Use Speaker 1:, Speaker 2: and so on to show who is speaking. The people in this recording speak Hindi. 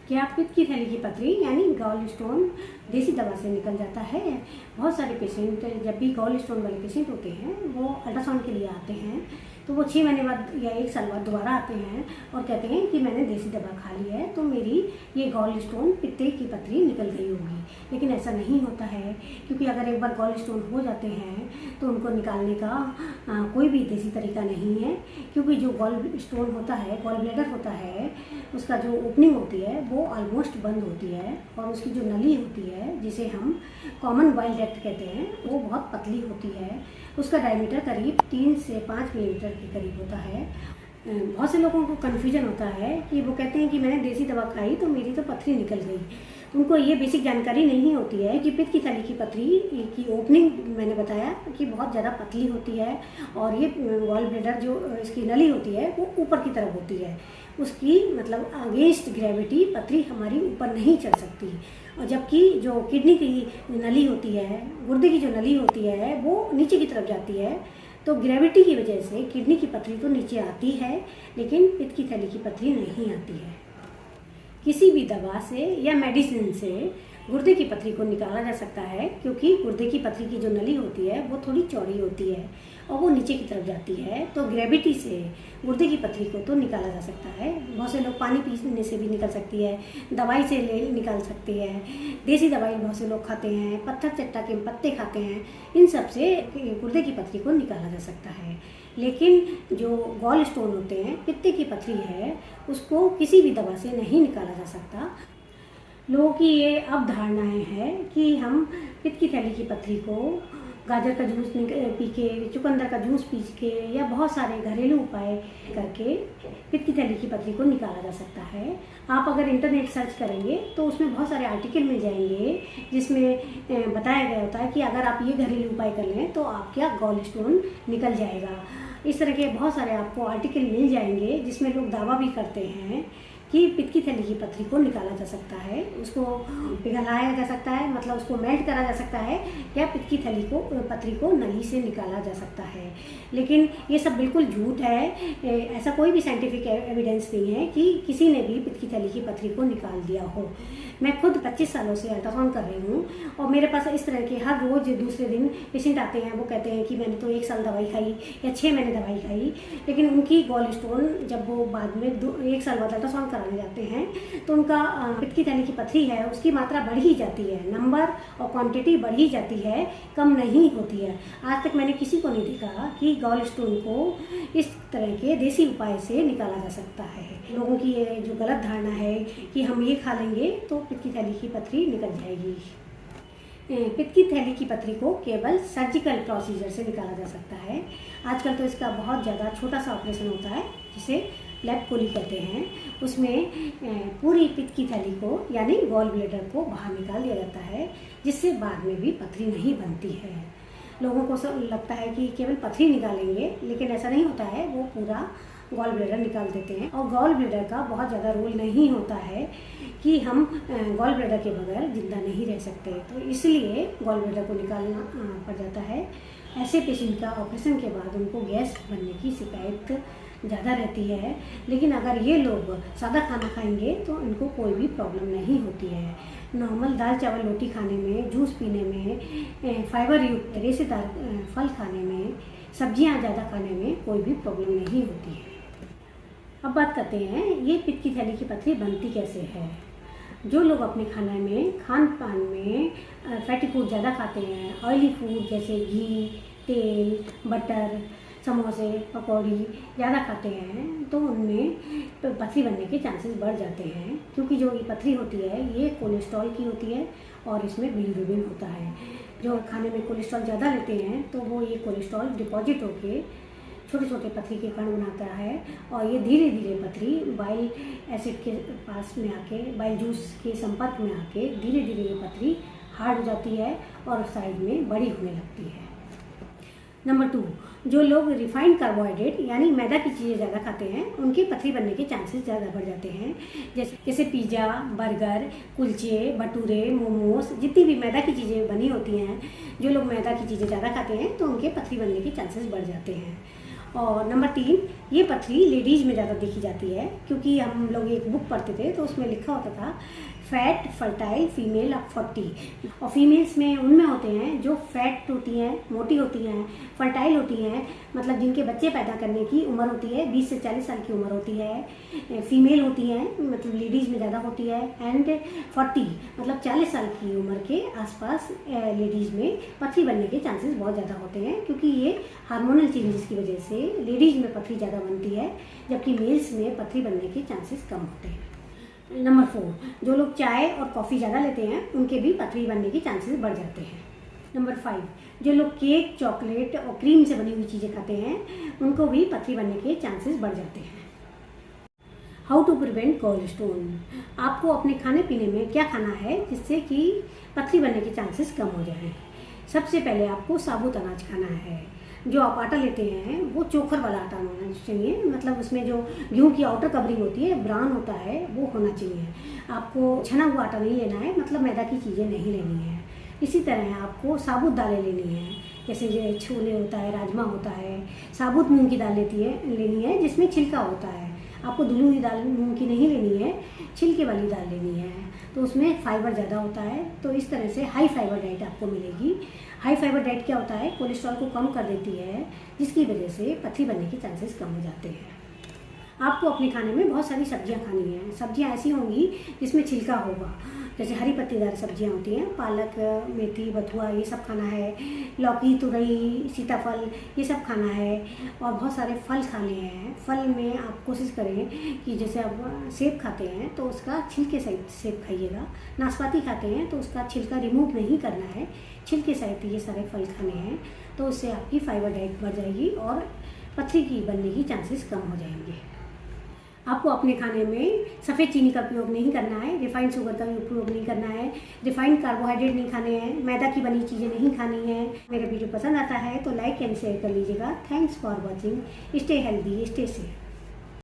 Speaker 1: क्या पित्त की थैली की पथरी यानी गॉल स्टोन देसी दवा से निकल जाता है? बहुत सारे पेशेंट जब भी गॉल स्टोन वाले पेशेंट होते हैं वो अल्ट्रासाउंड के लिए आते हैं तो वो 6 महीने बाद या 1 साल बाद दोबारा आते हैं और कहते हैं कि मैंने देसी दवा खा ली है तो मेरी ये गॉल स्टोन पित्ते की पथरी निकल गई होगी। लेकिन ऐसा नहीं होता है, क्योंकि अगर एक बार गॉल स्टोन हो जाते हैं तो उनको निकालने का कोई भी देसी तरीका नहीं है। क्योंकि जो गॉल स्टोन होता है, गॉल ब्लैडर होता है, उसका जो ओपनिंग होती है वो ऑलमोस्ट बंद होती है और उसकी जो नली होती है जिसे हम कॉमन बाइल डक्ट कहते हैं वो बहुत पतली होती है। उसका डायमीटर करीब 3 से 5 मिलीमीटर के करीब होता है। बहुत से लोगों को कन्फ्यूजन होता है कि वो कहते हैं कि मैंने देसी दवा खाई तो मेरी तो पथरी निकल गई। उनको ये बेसिक जानकारी नहीं होती है कि पित्त की थैली की पथरी की ओपनिंग मैंने बताया कि बहुत ज़्यादा पतली होती है और ये गॉल ब्लैडर जो इसकी नली होती है वो ऊपर की तरफ होती है। उसकी मतलब अगेंस्ट ग्रेविटी पथरी हमारी ऊपर नहीं चढ़ सकती। और जबकि जो किडनी की नली होती है, गुर्दे की जो नली होती है वो नीचे की तरफ जाती है, तो ग्रेविटी की वजह से किडनी की पथरी तो नीचे आती है लेकिन पित्त की थैली की पथरी नहीं आती है। किसी भी दवा से या मेडिसिन से गुर्दे की पथरी को निकाला जा सकता है, क्योंकि गुर्दे की पथरी की जो नली होती है वो थोड़ी चौड़ी होती है और वो नीचे की तरफ जाती है, तो ग्रेविटी से गुर्दे की पथरी को तो निकाला जा सकता है। बहुत से लोग पानी पीने से भी निकल सकती है, दवाई से निकाल सकती है, देसी दवाई बहुत से लोग खाते हैं, पत्थर चट्टा के पत्ते खाते हैं, इन सब से गुर्दे की पथरी को निकाला जा सकता है। लेकिन जो गॉल स्टोन होते हैं, पित्ते की पथरी है, उसको किसी भी दवा से नहीं निकाला जा सकता। लोगों की ये अवधारणाएं हैं कि हम पित्त की थैली की पथरी को गाजर का जूस पी के, चुकंदर का जूस पी के या बहुत सारे घरेलू उपाय करके पित्त की थैली की पथरी को निकाला जा सकता है। आप अगर इंटरनेट सर्च करेंगे तो उसमें बहुत सारे आर्टिकल मिल जाएंगे जिसमें बताया गया होता है कि अगर आप ये घरेलू उपाय कर लें तो आपका गॉल स्टोन निकल जाएगा। इस तरह के बहुत सारे आपको आर्टिकल मिल जाएंगे जिसमें लोग दावा भी करते हैं कि पित्त की थैली की पथरी को निकाला जा सकता है, उसको पिघलाया जा सकता है, मतलब उसको मेल्ट करा जा सकता है, या पित्त की थैली को पथरी को नली से निकाला जा सकता है। लेकिन ये सब बिल्कुल झूठ है। ऐसा कोई भी साइंटिफिक एविडेंस नहीं है कि किसी ने भी पित्त की थैली की पथरी को निकाल दिया हो। मैं खुद 25 सालों से अल्ट्रासाउंड कर रही हूँ और मेरे पास इस तरह के हर रोज़ दूसरे दिन पेशेंट आते हैं। वो कहते हैं कि मैंने तो 1 साल दवाई खाई या 6 महीने दवाई खाई, लेकिन उनकी गॉल स्टोन जब वो बाद में 1 साल बाद अल्ट्रासाउंड कराने जाते हैं तो उनका पित्त की थैली की पथरी है उसकी मात्रा बढ़ ही जाती है, नंबर और क्वांटिटी बढ़ ही जाती है, कम नहीं होती है। आज तक मैंने किसी को नहीं देखा कि गॉल स्टोन को इस तरह के देसी उपाय से निकाला जा सकता है। लोगों की ये जो गलत धारणा है कि हम ये खा लेंगे तो पित्त की थैली की पथरी निकल जाएगी। पित्त की थैली की पथरी को केवल सर्जिकल प्रोसीजर से निकाला जा सकता है। आजकल तो इसका बहुत ज़्यादा छोटा सा ऑपरेशन होता है जिसे फ्लैप कोली कहते हैं। उसमें पूरी पित्त की थैली को यानी गॉल ब्लैडर को बाहर निकाल दिया जाता है, जिससे बाद में भी पथरी नहीं बनती है। लोगों को सब लगता है कि केवल पथरी निकालेंगे, लेकिन ऐसा नहीं होता है। वो पूरा गॉल ब्लैडर निकाल देते हैं और गॉल ब्लैडर का बहुत ज़्यादा रोल नहीं होता है कि हम गॉल ब्लैडर के बगैर जिंदा नहीं रह सकते, तो इसलिए गॉल ब्लैडर को निकालना पड़ जाता है। ऐसे पेशेंट का ऑपरेशन के बाद उनको गैस बनने की शिकायत ज़्यादा रहती है, लेकिन अगर ये लोग सादा खाना खाएंगे तो इनको कोई भी प्रॉब्लम नहीं होती है। नॉर्मल दाल चावल रोटी खाने में, जूस पीने में, फाइबर युक्त रेशेदार फल खाने में, सब्जियां ज़्यादा खाने में कोई भी प्रॉब्लम नहीं होती है। अब बात करते हैं ये पित्त की थैली की पथरी बनती कैसे है। जो लोग अपने खान पान में फैटी फूड ज़्यादा खाते हैं, ऑयली फूड जैसे घी, तेल, बटर, समोसे, पकौड़ी ज़्यादा खाते हैं तो उनमें पथरी बनने के चांसेस बढ़ जाते हैं, क्योंकि जो ये पथरी होती है ये कोलेस्ट्रॉल की होती है और इसमें बिलिरुबिन होता है। जो खाने में कोलेस्ट्रॉल ज़्यादा लेते हैं तो वो ये कोलेस्ट्रॉल डिपॉजिट होके छोटे छोटे पथरी के कण बनाता है और ये धीरे धीरे पथरी बाइल एसिड के पास में आके, बाइल जूस के संपर्क में आके धीरे धीरे ये पथरी हार्ड हो जाती है और साइड में बड़ी होने लगती है। नंबर 2, जो लोग रिफाइंड कार्बोहाइड्रेट यानी मैदा की चीज़ें ज़्यादा खाते हैं उनके पथरी बनने के चांसेस ज़्यादा बढ़ जाते हैं। जैसे पिज़्ज़ा, बर्गर, कुलचे, भटूरे, मोमोज, जितनी भी मैदा की चीज़ें बनी होती हैं, जो लोग मैदा की चीज़ें ज़्यादा खाते हैं तो उनके पथरी बनने के चांसेस बढ़ जाते हैं। और नंबर 3, ये पथरी लेडीज़ में ज़्यादा देखी जाती है, क्योंकि हम लोग एक बुक पढ़ते थे तो उसमें लिखा होता था फैट फर्टाइल फीमेल अप 40, और फीमेल्स में उनमें होते हैं जो फैट होती हैं, मोटी होती हैं, फर्टाइल होती हैं, मतलब जिनके बच्चे पैदा करने की उम्र होती है 20 से 40 साल की उम्र होती है, फीमेल होती हैं, मतलब लेडीज़ में ज़्यादा होती है, एंड 40 मतलब 40 साल की उम्र के आसपास लेडीज़ में पथरी बनने के चांसेस बहुत ज़्यादा होते हैं, क्योंकि ये हार्मोनल चेंजेस की वजह से लेडीज़ में पथरी ज़्यादा बनती है, जबकि मेल्स में पथरी बनने के चांसेस कम होते हैं। नंबर 4, जो लोग चाय और कॉफ़ी ज़्यादा लेते हैं उनके भी पथरी बनने के चांसेस बढ़ जाते हैं। नंबर 5, जो लोग केक, चॉकलेट और क्रीम से बनी हुई चीज़ें खाते हैं उनको भी पथरी बनने के चांसेस बढ़ जाते हैं। How to prevent gallstone. आपको अपने खाने पीने में क्या खाना है जिससे कि पथरी बनने के चांसेस कम हो जाएं। सबसे पहले आपको साबुत अनाज खाना है। जो आप आटा लेते हैं वो चोखर वाला आटा होना चाहिए, मतलब उसमें जो गेहूँ की आउटर कवरिंग होती है, ब्राउन होता है, वो होना चाहिए। आपको छना हुआ आटा नहीं लेना है, मतलब मैदा की चीज़ें नहीं लेनी है। इसी तरह आपको साबुत दालें लेनी है, जैसे छोले होता है, राजमा होता है, साबुत मूंग की दाल लेनी है जिसमें छिलका होता है। आपको धुली हुई दाल मूंग की नहीं लेनी है, छिलके वाली दाल लेनी है, तो उसमें फाइबर ज़्यादा होता है। तो इस तरह से हाई फाइबर डाइट आपको मिलेगी। हाई फाइबर डाइट क्या होता है, कोलेस्ट्रॉल को कम कर देती है, जिसकी वजह से पथरी बनने के चांसेस कम हो जाते हैं। आपको अपने खाने में बहुत सारी सब्जियां खानी हैं। सब्जियां ऐसी होंगी जिसमें छिलका होगा, जैसे हरी पत्तेदार सब्जियां होती हैं, पालक, मेथी, बथुआ, ये सब खाना है। लौकी, तुरई, सीताफल, ये सब खाना है। और बहुत सारे फल खाने हैं। फल में आप कोशिश करें कि जैसे आप सेब खाते हैं तो उसका छिलके सहित सेब खाइएगा। नाशपाती खाते हैं तो उसका छिलका रिमूव नहीं करना है, छिलके सहित ये सारे फल खाने हैं। तो उससे आपकी फाइबर डाइट बढ़ जाएगी और पथरी की बनने की चांसेस कम हो जाएंगे। आपको अपने खाने में सफ़ेद चीनी का उपयोग नहीं करना है, रिफाइंड शुगर का भी उपयोग नहीं करना है, रिफाइंड कार्बोहाइड्रेट नहीं खाने हैं, मैदा की बनी चीज़ें नहीं खानी है। मेरा वीडियो पसंद आता है तो लाइक एंड शेयर कर लीजिएगा। Thanks for watching. Stay healthy, stay safe.